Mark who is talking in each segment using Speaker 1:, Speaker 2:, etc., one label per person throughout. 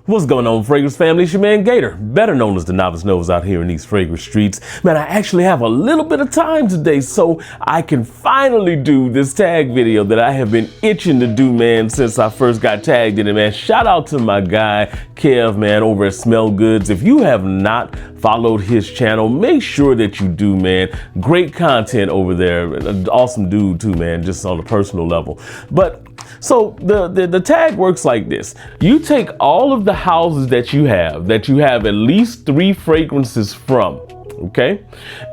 Speaker 1: What's going on, Fragrance family? It's your man Gator, better known as the Novice Nose out here in these fragrance streets. Man, I actually have a little bit of time today, so I can finally do this tag video that I have been itching to do, man, since I first got tagged in it, man. Shout out to my guy, Kev, man, over at Smell Goods. If you have not followed his channel, make sure that you do, man. Great content over there. An awesome dude too, man, just on a personal level. But so the tag works like this. You take all of the houses that you have at least 3 fragrances from, okay?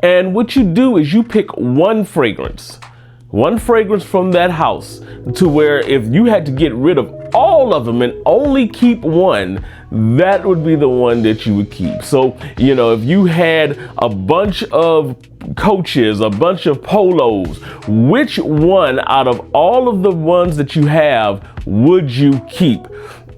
Speaker 1: And what you do is you pick one fragrance from that house, to where if you had to get rid of all of them and only keep one, that would be the one that you would keep. So, you know, if you had a bunch of Coaches, a bunch of Polos, which one out of all of the ones that you have would you keep?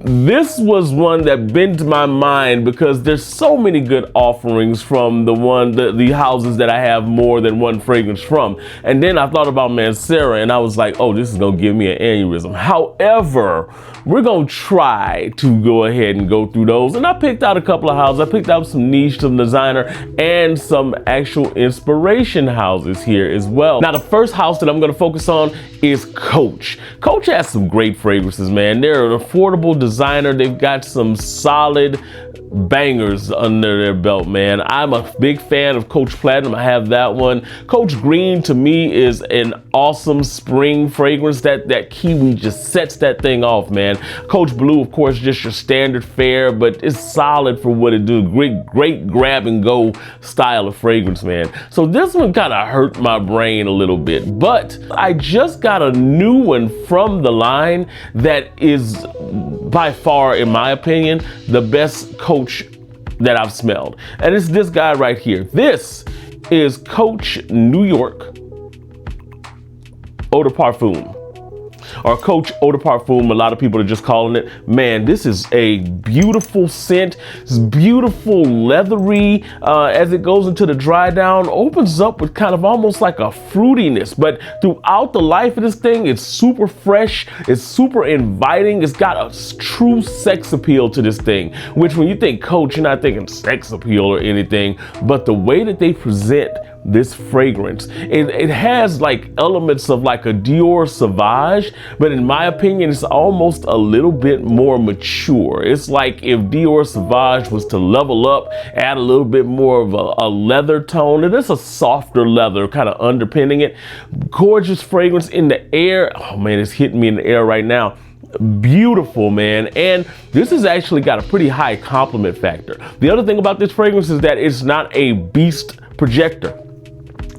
Speaker 1: This was one that bent my mind because there's so many good offerings from the houses that I have more than one fragrance from. And then I thought about Mancera and I was like, oh, this is gonna give me an aneurysm. However, we're gonna try to go ahead and go through those. And I picked out a couple of houses. I picked out some niche, some designer, and some actual inspiration houses here as well. Now, the first house that I'm gonna focus on is Coach. Coach has some great fragrances, man. They're an affordable designer. They've got some solid bangers under their belt, man. I'm a big fan of Coach Platinum. I have that one. Coach Green to me is an awesome spring fragrance. That kiwi just sets that thing off, man. Coach Blue, of course, just your standard fare, but it's solid for what it do. Great grab and go style of fragrance, man. So this one kind of hurt my brain a little bit, but I just got a new one from the line that is by far, in my opinion, the best Coach that I've smelled. And it's this guy right here. This is Coach New York Eau de Parfum, or Coach Eau de Parfum. A lot of people are just calling it. Man, this is a beautiful scent. It's beautiful, leathery. As it goes into the dry down, opens up with kind of almost like a fruitiness. But throughout the life of this thing, it's super fresh. It's super inviting. It's got a true sex appeal to this thing, which when you think Coach, you're not thinking sex appeal or anything, but the way that they present this fragrance, it has like elements of like a Dior Sauvage, but in my opinion, it's almost a little bit more mature. It's like if Dior Sauvage was to level up, add a little bit more of a leather tone. It is a softer leather kind of underpinning it. Gorgeous fragrance in the air. Oh man, it's hitting me in the air right now. Beautiful, man. And this has actually got a pretty high compliment factor. The other thing about this fragrance is that it's not a beast projector.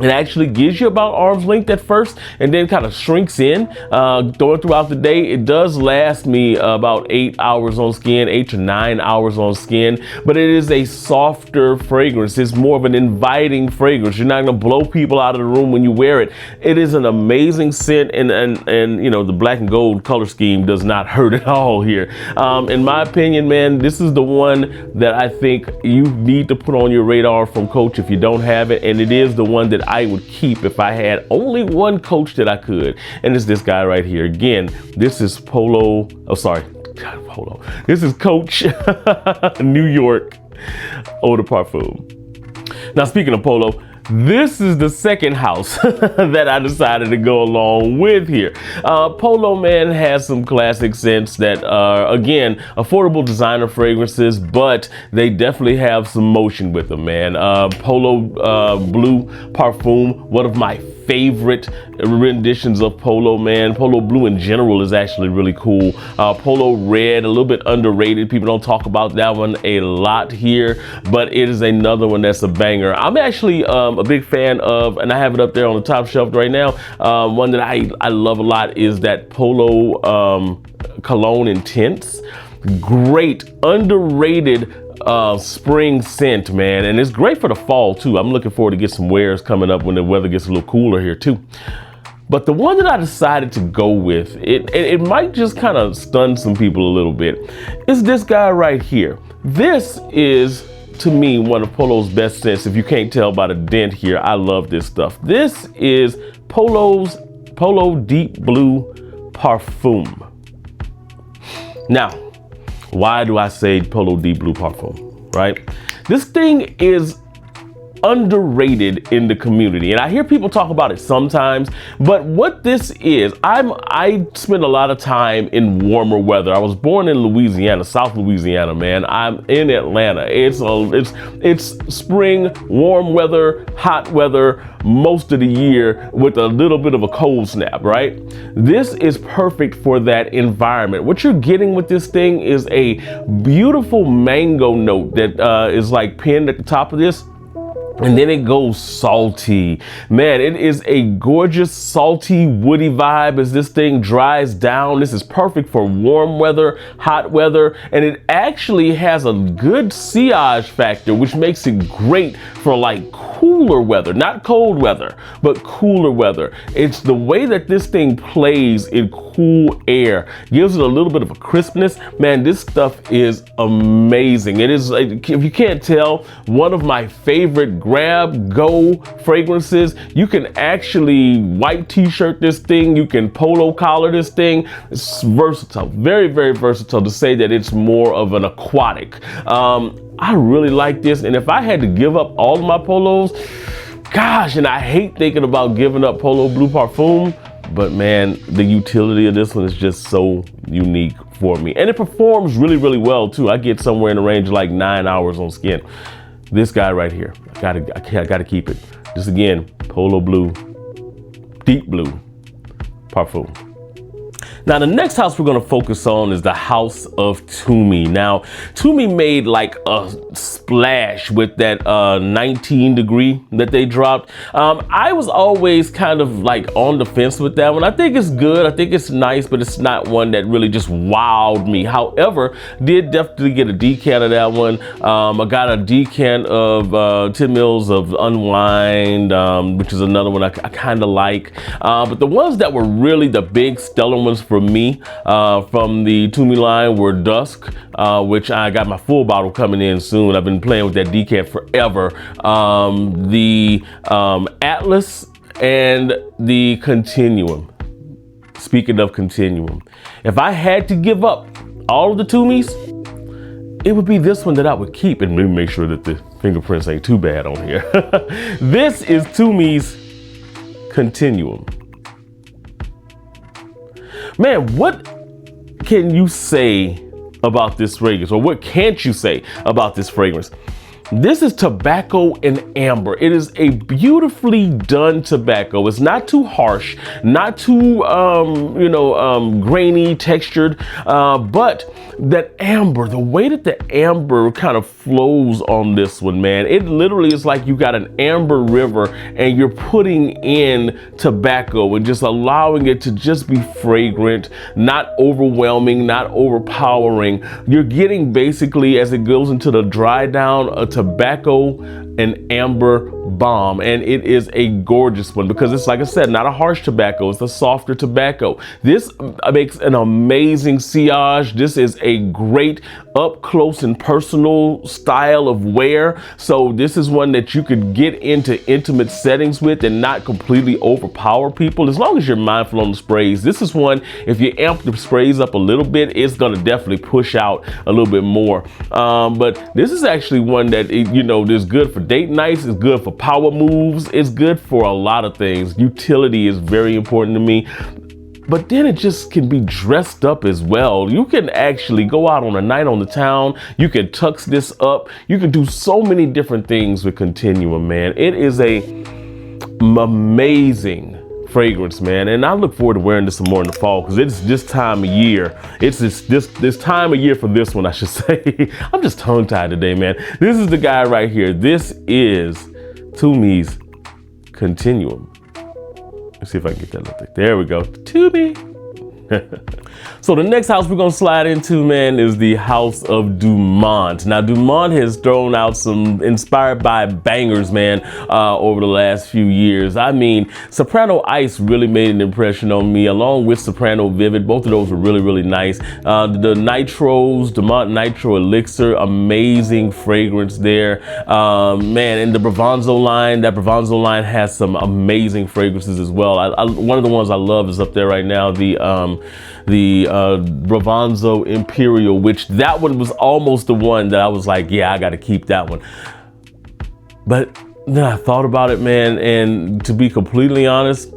Speaker 1: It actually gives you about arm's length at first and then kind of shrinks in. Going throughout the day, it does last me about 8 hours on skin, 8 to 9 hours on skin, but it is a softer fragrance. It's more of an inviting fragrance. You're not gonna blow people out of the room when you wear it. It is an amazing scent, and you know, the black and gold color scheme does not hurt at all here. In my opinion, man, this is the one that I think you need to put on your radar from Coach if you don't have it, and it is the one that I would keep if I had only one Coach that I could, and it's this guy right here. Again, this is Polo. Oh, sorry. God, hold on. This is Coach New York Eau de Parfum. Now, speaking of Polo, this is the second house that I decided to go along with here. Polo, man, has some classic scents that are, again, affordable designer fragrances, but they definitely have some motion with them, man. Polo Blue Parfum, one of my favorite renditions of Polo, man. Polo Blue in general is actually really cool. Polo Red, a little bit underrated. People don't talk about that one a lot here, but it is another one that's a banger. I'm actually a big fan of, and I have it up there on the top shelf right now. One that I love a lot is that Polo Cologne Intense. Great, underrated spring scent, man, and it's great for the fall too. I'm looking forward to get some wears coming up when the weather gets a little cooler here too. But the one that I decided to go with, it might just kind of stun some people a little bit, is this guy right here. This is, to me, one of Polo's best scents. If you can't tell by the dent here, I love this stuff. This is Polo Deep Blue Parfum. Now, Why do I say Polo Deep Blue Parfum, right? This thing is underrated in the community, and I hear people talk about it sometimes, but what this is, I spend a lot of time in warmer weather. I was born in Louisiana, South Louisiana, man. I'm in Atlanta. It's spring, warm weather, hot weather most of the year with a little bit of a cold snap, right? This is perfect for that environment. What you're getting with this thing is a beautiful mango note that is like pinned at the top of this. And then it goes salty. Man, it is a gorgeous, salty, woody vibe as this thing dries down. This is perfect for warm weather, hot weather, and it actually has a good sillage factor, which makes it great for like cooler weather, not cold weather, but cooler weather. It's the way that this thing plays in cool air, gives it a little bit of a crispness. Man, this stuff is amazing. It is, if you can't tell, one of my favorite grab go fragrances. You can actually white t-shirt this thing, you can polo collar this thing. It's versatile, very, very versatile, to say that it's more of an aquatic. I really like this, and if I had to give up all of my polos, gosh, and I hate thinking about giving up Polo Blue Parfum, but man, the utility of this one is just so unique for me. And it performs really, really well too. I get somewhere in the range of like 9 hours on skin. This guy right here, I gotta keep it. This again, Polo Blue, Deep Blue Parfum. Now, the next house we're gonna focus on is the House of Tumi. Now, Tumi made like a splash with that 19 degree that they dropped. I was always kind of like on the fence with that one. I think it's good, I think it's nice, but it's not one that really just wowed me. However, did definitely get a decant of that one. I got a decant of 10 mils of Unwind, which is another one I kind of like. But the ones that were really the big stellar ones for me from the Tumi line were Dusk, which I got my full bottle coming in soon. I've been playing with that decant forever. The Atlas and the Continuum. Speaking of Continuum, if I had to give up all of the Tumis, it would be this one that I would keep, and maybe make sure that the fingerprints ain't too bad on here. This is Tumi's Continuum. Man, what can you say about this fragrance, or what can't you say about this fragrance? This is tobacco and amber. It is a beautifully done tobacco. It's not too harsh, not too, grainy, textured, but that amber, the way that the amber kind of flows on this one, man, it literally is like you got an amber river and you're putting in tobacco and just allowing it to just be fragrant, not overwhelming, not overpowering. You're getting basically, as it goes into the dry down, a tobacco and amber bomb, and it is a gorgeous one because it's, like I said, not a harsh tobacco, it's a softer tobacco. This makes an amazing sillage. This is a great up close and personal style of wear, so this is one that you could get into intimate settings with and not completely overpower people, as long as you're mindful on the sprays. This is one, if you amp the sprays up a little bit, it's gonna definitely push out a little bit more, but this is actually one that, is good for date nights, it's good for power moves, it's good for a lot of things. Utility is very important to me, but then it just can be dressed up as well. You can actually go out on a night on the town, you can tux this up, you can do so many different things with Continuum, man. It is a amazing fragrance, man, and I look forward to wearing this some more in the fall because it's this time of year. It's this time of year for this one, I should say. I'm just tongue-tied today, man. This is the guy right here. This is Tumi's Continuum. Let's see if I can get that little thing. There we go. Tumi. So the next house we're gonna slide into, man, is the House of Dumont. Now, Dumont has thrown out some inspired by bangers, man, over the last few years. I mean, Soprano Ice really made an impression on me, along with Soprano Vivid. Both of those were really, really nice. The Nitros, Dumont Nitro Elixir, amazing fragrance there. Man, and the Bravanzo line, that Bravanzo line has some amazing fragrances as well. One of the ones I love is up there right now, the Bravanzo Imperial, which that one was almost the one that I was like, yeah, I got to keep that one. But then I thought about it, man, and to be completely honest,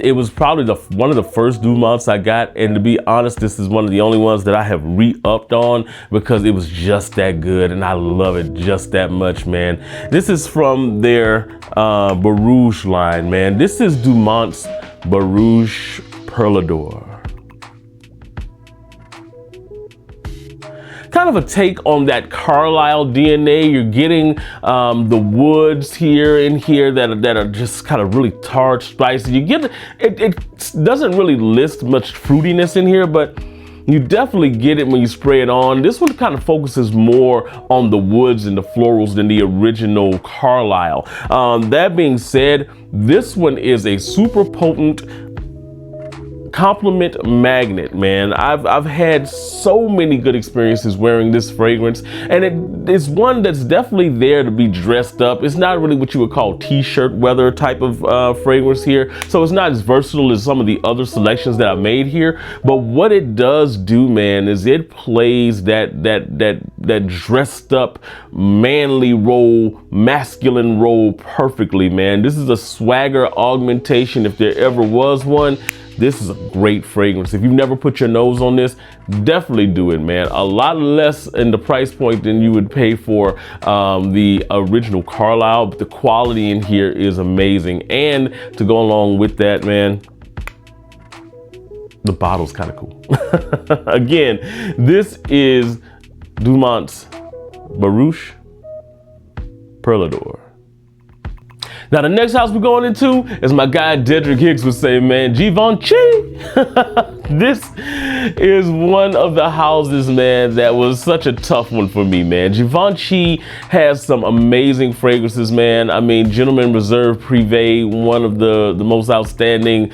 Speaker 1: it was probably one of the first Dumonts I got, and to be honest, this is one of the only ones that I have re-upped on because it was just that good, and I love it just that much, man. This is from their Barouge line, man. This is Dumont's Barouge Perlador. Kind of a take on that Carlisle DNA. You're getting the woods here in here that are just kind of really tart, spicy. You get it doesn't really list much fruitiness in here, but you definitely get it when you spray it on. This one kind of focuses more on the woods and the florals than the original Carlisle. That being said, this one is a super potent compliment magnet, man. I've had so many good experiences wearing this fragrance, and it is one that's definitely there to be dressed up. It's not really what you would call t-shirt weather type of fragrance here, so it's not as versatile as some of the other selections that I made here. But what it does do, man, is it plays that dressed up manly role, masculine role perfectly, man. This is a swagger augmentation if there ever was one. This is a great fragrance. If you've never put your nose on this, definitely do it, man. A lot less in the price point than you would pay for the original Carlisle, but the quality in here is amazing. And to go along with that, man, the bottle's kind of cool. Again, this is Dumont's Barouge Perlador. Now, the next house we're going into, as my guy Dedrick Hicks would say, man, Givenchy. This is one of the houses, man, that was such a tough one for me, man. Givenchy has some amazing fragrances, man. I mean, Gentleman Reserve Privé, one of the most outstanding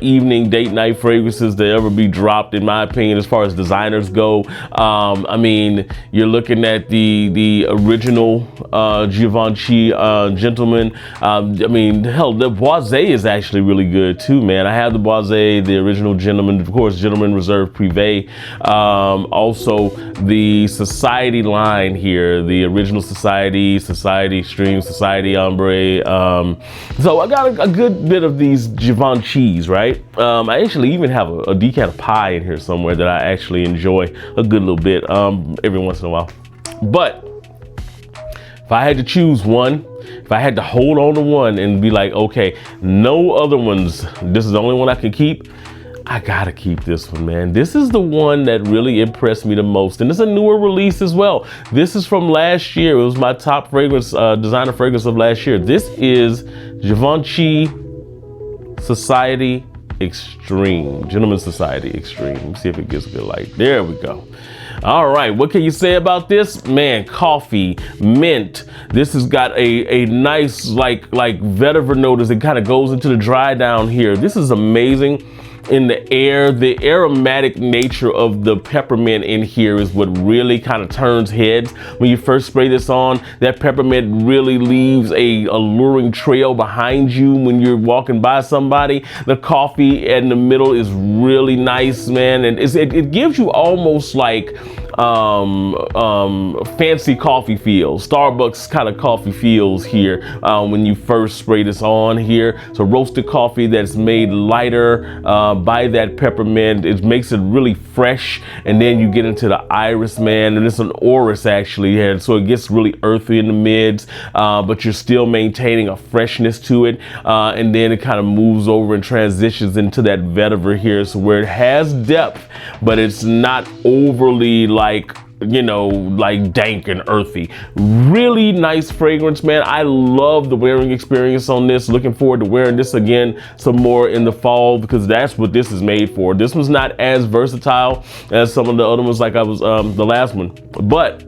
Speaker 1: evening date night fragrances to ever be dropped, in my opinion, as far as designers go. I mean, you're looking at the original Givenchy Gentleman. I mean, hell, the Boisé is actually really good too, man. I have the Boisé, the original Gentleman, of course, Gentleman Reserve Privé. Also, the Society line here, the original Society Extreme, Society Ombre. So I got a good bit of these Givenchys, right? I actually even have a decant of pie in here somewhere that I actually enjoy a good little bit every once in a while. But if I had to choose one, if I had to hold on to one and be like, okay, no other ones, this is the only one I can keep, I gotta keep this one, man. This is the one that really impressed me the most. And it's a newer release as well. This is from last year. It was my top fragrance, designer fragrance of last year. This is Givenchy Society Extreme. Gentleman Society Extreme. Let me see if it gets a good light. There we go. All right, what can you say about this? Man, coffee, mint. This has got a nice like vetiver note as it kind of goes into the dry down here. This is amazing. In the air, the aromatic nature of the peppermint in here is what really kind of turns heads. When you first spray this on, that peppermint really leaves a alluring trail behind you when you're walking by somebody. The coffee in the middle is really nice, man, and it gives you almost like fancy coffee feels, Starbucks kind of coffee feels here when you first spray this on here. So roasted coffee that's made lighter by that peppermint. It makes it really fresh, and then you get into the iris, man, and it's an orris actually, and so it gets really earthy in the mids, but you're still maintaining a freshness to it, and then it kind of moves over and transitions into that vetiver here, so where it has depth, but it's not overly like, you know, like dank and earthy. Really nice fragrance, man. I love the wearing experience on this. Looking forward to wearing this again some more in the fall, because that's what this is made for. This was not as versatile as some of the other ones, like I was the last one, but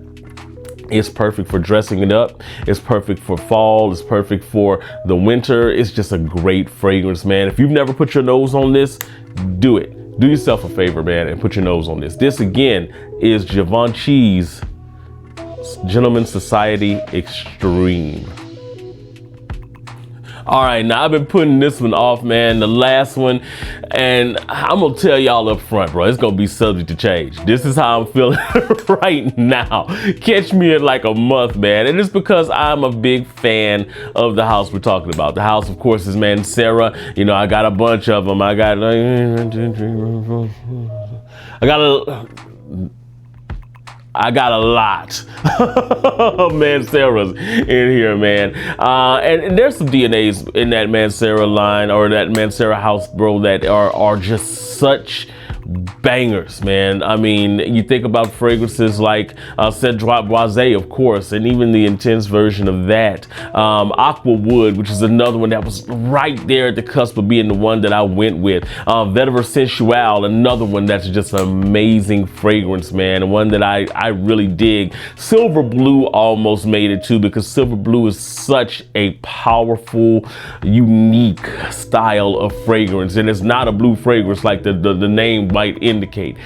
Speaker 1: it's perfect for dressing it up. It's perfect for fall. It's perfect for the winter. It's just a great fragrance, man. If you've never put your nose on this, do it. Do yourself a favor, man, and put your nose on this. This again is Givenchy's Gentleman Society Extreme. All right, now I've been putting this one off, man, the last one, and I'm gonna tell y'all up front, bro, it's gonna be subject to change. This is how I'm feeling right now. Catch me in like a month, man, and it's because I'm a big fan of the house we're talking about. The house, of course, is Mancera. You know, I got a bunch of them. I got a lot of Manceras in here, man. And there's some DNAs in that Mancera line or that Mancera house, bro, that are just such bangers, man. I mean, you think about fragrances like Cedroit Boisé, of course, and even the intense version of that. Aqua Wood, which is another one that was right there at the cusp of being the one that I went with. Vetiver Sensual, another one that's just an amazing fragrance, man, and one that I really dig. Silver Blue almost made it too, because Silver Blue is such a powerful, unique style of fragrance, and it's not a blue fragrance like the name might indicate.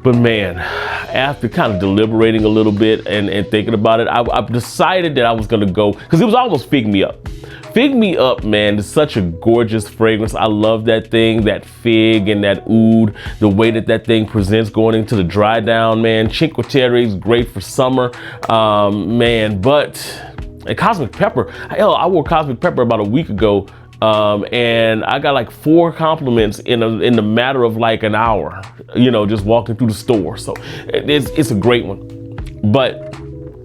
Speaker 1: But man, after kind of deliberating a little bit and thinking about it, I decided that I was gonna go, because it was almost Fig Me Up. Fig Me Up, man, is such a gorgeous fragrance. I love that thing, that fig and that oud, the way that thing presents going into the dry down, man. Cinque Terre is great for summer, man, and Cosmic Pepper, hell, I wore Cosmic Pepper about a week ago, and I got like 4 compliments in the matter of like an hour, you know, just walking through the store. So it's a great one. But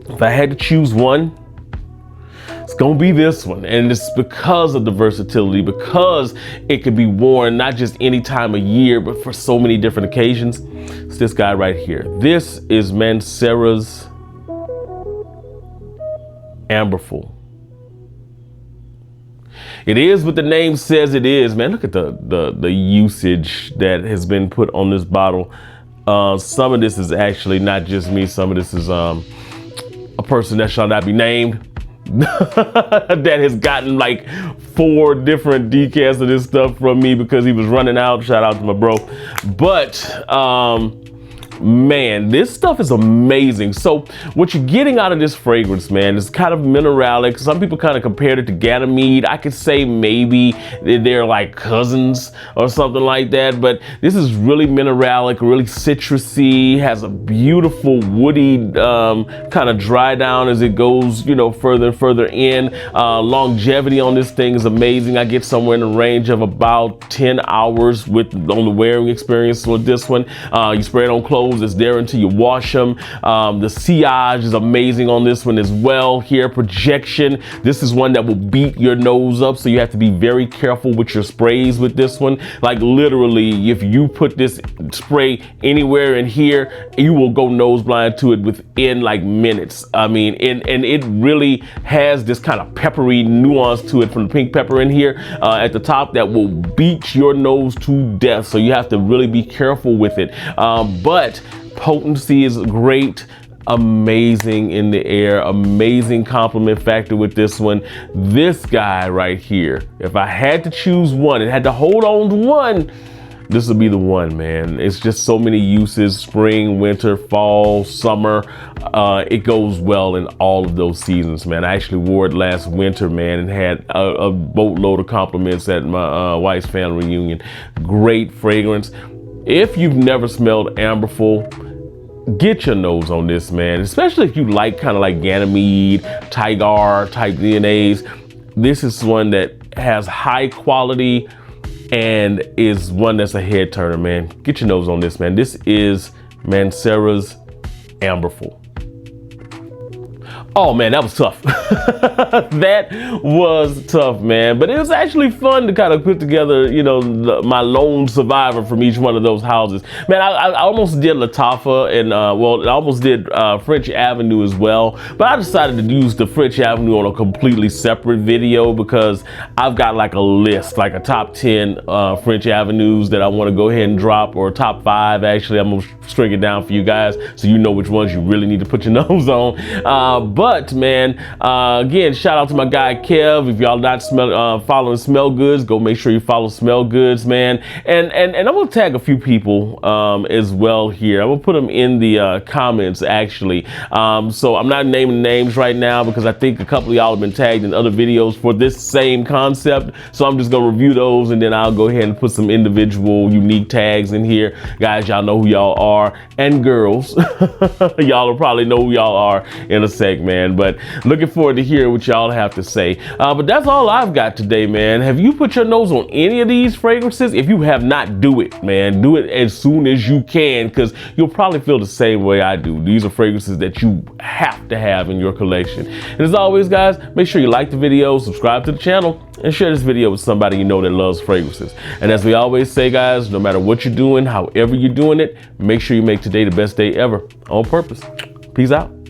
Speaker 1: if I had to choose one, it's gonna be this one. And it's because of the versatility, because it could be worn not just any time of year, but for so many different occasions. It's this guy right here. This is Mancera's Amberful. It is what the name says it is, man. Look at the usage that has been put on this bottle. Some of this is actually not just me. Some of this is a person that shall not be named that has gotten like 4 different decants of this stuff from me because he was running out. Shout out to my bro. But man, this stuff is amazing. So what you're getting out of this fragrance, man, is kind of mineralic. Some people kind of compared it to Ganymede. I could say maybe they're like cousins or something like that, but this is really mineralic, really citrusy, has a beautiful woody kind of dry down as it goes, you know, further and further in. Longevity on this thing is amazing. I get somewhere in the range of about 10 hours on the wearing experience with this one. You spray it on clothes, it's there until you wash them. The sillage is amazing on this one as well. Here, projection. This is one that will beat your nose up, so you have to be very careful with your sprays with this one. Like literally, if you put this spray anywhere in here, you will go nose blind to it within like minutes. I mean, and it really has this kind of peppery nuance to it from the pink pepper in here at the top that will beat your nose to death. So you have to really be careful with it. But potency is great, amazing in the air, amazing compliment factor with this one. This guy right here, if I had to choose one and had to hold on to one, this would be the one, man. It's just so many uses: spring, winter, fall, summer. It goes well in all of those seasons, man. I actually wore it last winter, man, and had a boatload of compliments at my wife's family reunion. Great fragrance. If you've never smelled Amberful, get your nose on this, man. Especially if you like kind of like Ganymede, Tigar type DNAs. This is one that has high quality and is one that's a head turner, man. Get your nose on this, man. This is Mancera's Amberful. Oh man, that was tough. That was tough, man. But it was actually fun to kind of put together, you know, my lone survivor from each one of those houses. Man, I almost did Lattafa and, well, I almost did French Avenue as well. But I decided to use the French Avenue on a completely separate video because I've got like a list, like a top 10 French Avenues that I want to go ahead and drop, or top 5 actually. I'm going to string it down for you guys so you know which ones you really need to put your nose on. But man, again, shout out to my guy Kev. If y'all not following Smell Goods, go make sure you follow Smell Goods, man. And I'm gonna tag a few people as well here. I'm gonna put them in the comments actually. So I'm not naming names right now because I think a couple of y'all have been tagged in other videos for this same concept. So I'm just gonna review those and then I'll go ahead and put some individual unique tags in here. Guys, y'all know who y'all are, and girls. Y'all will probably know who y'all are in a sec, man. But looking forward to hear what y'all have to say. But that's all I've got today, man. Have you put your nose on any of these fragrances? If you have not, do it, man. Do it as soon as you can, because you'll probably feel the same way I do. These are fragrances that you have to have in your collection. And as always, guys, make sure you like the video, subscribe to the channel, and share this video with somebody you know that loves fragrances. And as we always say, guys, no matter what you're doing, however you're doing it, make sure you make today the best day ever on purpose. Peace out.